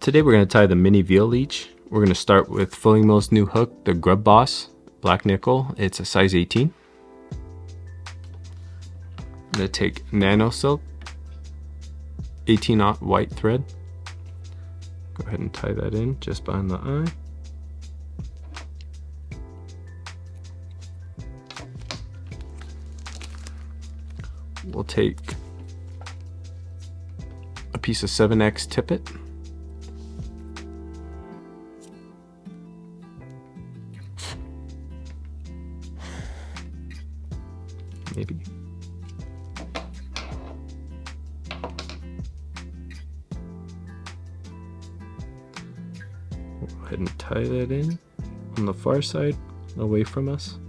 Today we're going to tie the Mini Veil Leech. We're going to start with Fullingmill's new hook, the Grub Boss black nickel. It's a size 18. I'm going to take Nano silk, 18/0 white thread. Go ahead and tie that in just behind the eye. We'll take a piece of 7x Tippet. Maybe. We'll go ahead and tie that in on the far side, away from us.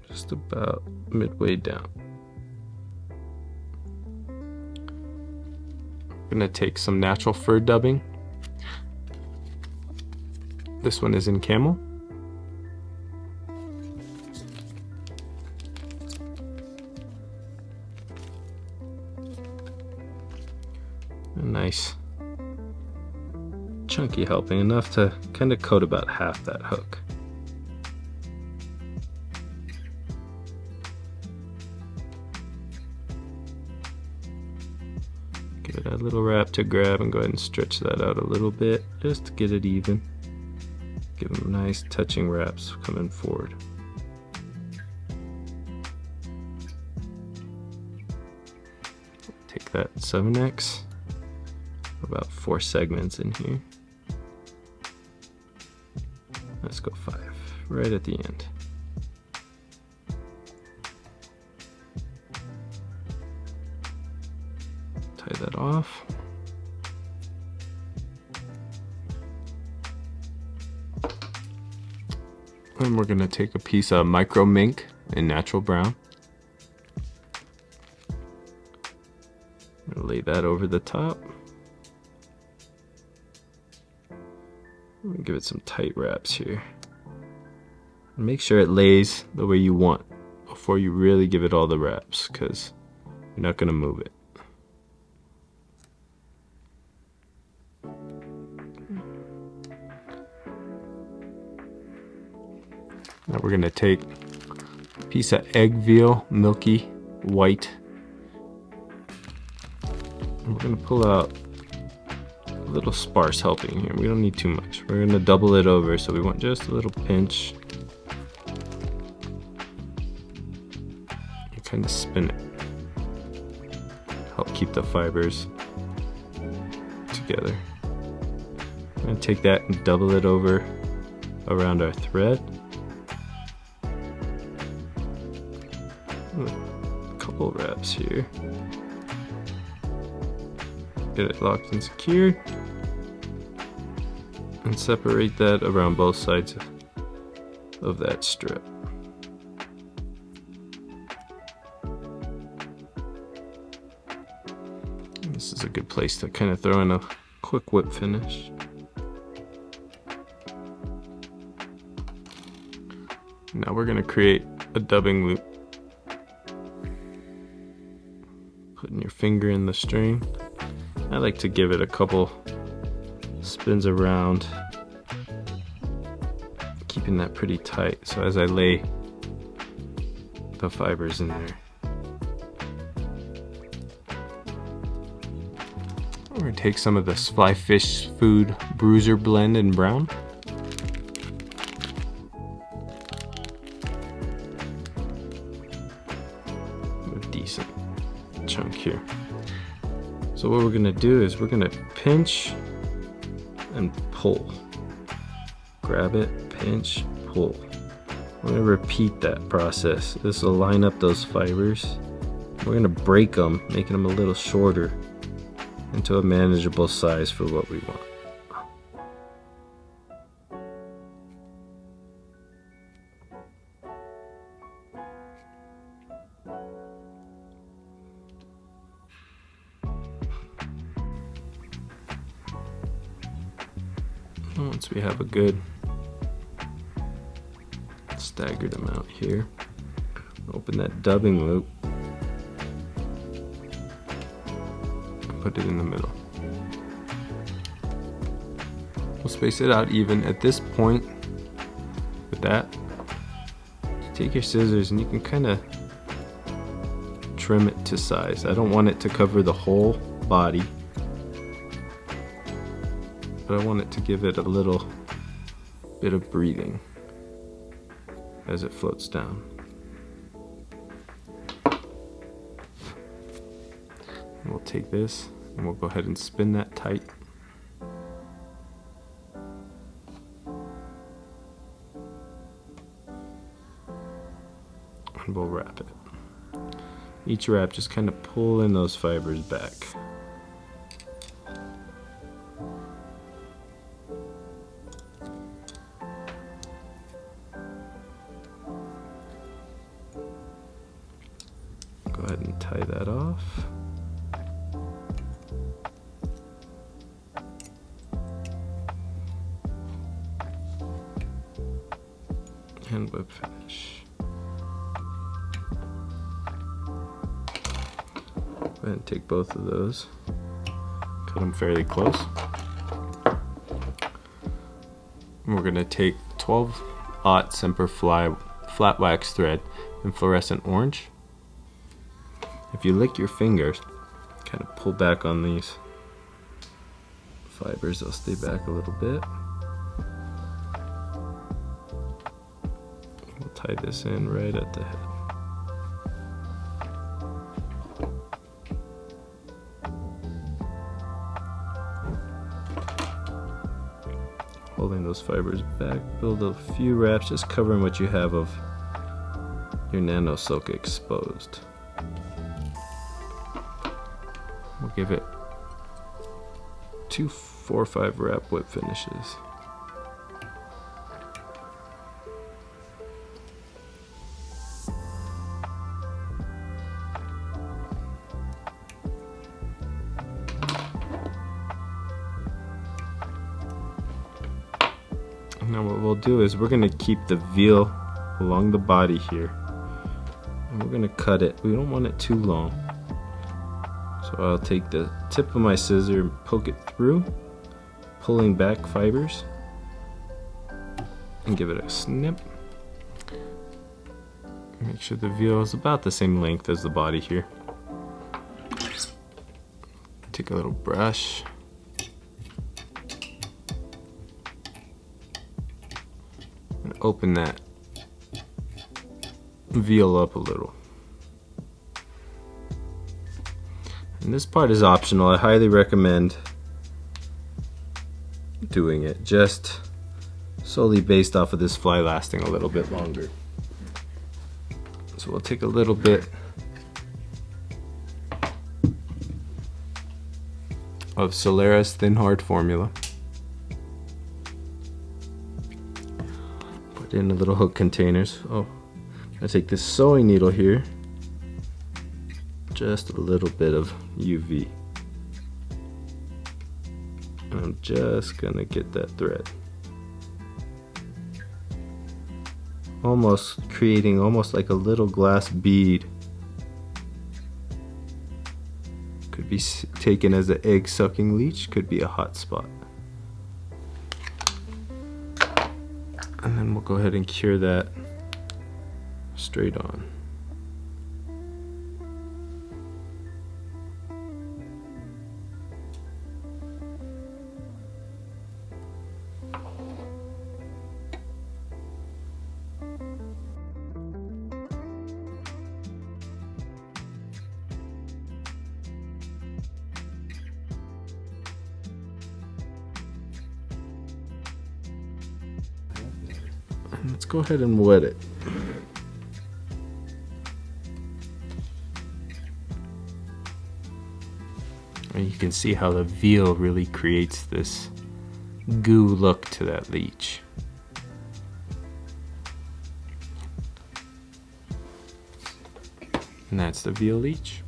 Just about midway down. I'm gonna take some natural fur dubbing. This one is in Camel. A nice chunky helping, enough to kind of coat about half that hook. Give it a little wrap to grab and go ahead and stretch that out a little bit just to get it even. Give them nice touching wraps coming forward. Take that 7x. About 4 segments in here. Let's go 5, right at the end. Tie that off. And we're gonna take a piece of micro mink in natural brown. Lay that over the top. Give it some tight wraps here. And make sure it lays the way you want before you really give it all the wraps, because you're not going to move it. Now we're going to take a piece of egg veal, Milky, white. And we're going to pull out a little sparse helping here. We don't need too much. We're going to double it over, so we want just a little pinch. And kind of spin it. Help keep the fibers together. I'm going to take that and double it over around our thread. A couple wraps here. Get it locked and secured. And separate that around both sides of that strip. And this is a good place to kind of throw in a quick whip finish. Now we're going to create a dubbing loop. Putting your finger in the string. I like to give it a couple spins around, keeping that pretty tight, so as I lay the fibers in there. We're going to take some of this fly fish food Bruiser blend in brown. A decent chunk here. So what we're gonna do is we're gonna pinch and pull. Grab it, pinch, pull. We're gonna repeat that process. This will line up those fibers. We're gonna break them, making them a little shorter into a manageable size for what we want. Once we have a good staggered amount here, open that dubbing loop, put it in the middle. We'll space it out even. At this point, with that, you take your scissors and you can kind of trim it to size. I don't want it to cover the whole body, but I want it to give it a little bit of breathing as it floats down. And we'll take this and we'll go ahead and spin that tight. And we'll wrap it. Each wrap, just kind of pull in those fibers back. Go ahead and tie that off. And whip finish. Go ahead and take both of those, cut them fairly close. And we're going to take 12-aught Semperfli flat wax thread in fluorescent orange. If you lick your fingers, kind of pull back on these fibers, they'll stay back a little bit. We'll tie this in right at the head. Holding those fibers back, build a few wraps, just covering what you have of your Nano silk exposed. We'll give it 2 4 or 5 wrap whip finishes. Now what we'll do is we're going to keep the veal along the body here, and we're going to cut it. We don't want it too long, so I'll take the tip of my scissor and poke it through, pulling back fibers, and give it a snip. Make sure the veal is about the same length as the body here. Take a little brush. Open that veal up a little. And this part is optional. I highly recommend doing it just solely based off of this fly lasting a little bit longer. So we'll take a little bit of Solarez Thin Hard formula. In the little hook containers. Oh, I take this sewing needle here, just a little bit of UV, and I'm just gonna get that thread, almost creating almost like a little glass bead. Could be taken as an egg sucking leech, could be a hot spot. And then we'll go ahead and cure that straight on. Let's go ahead and wet it. And you can see how the veal really creates this goo look to that leech. And that's the veal leech.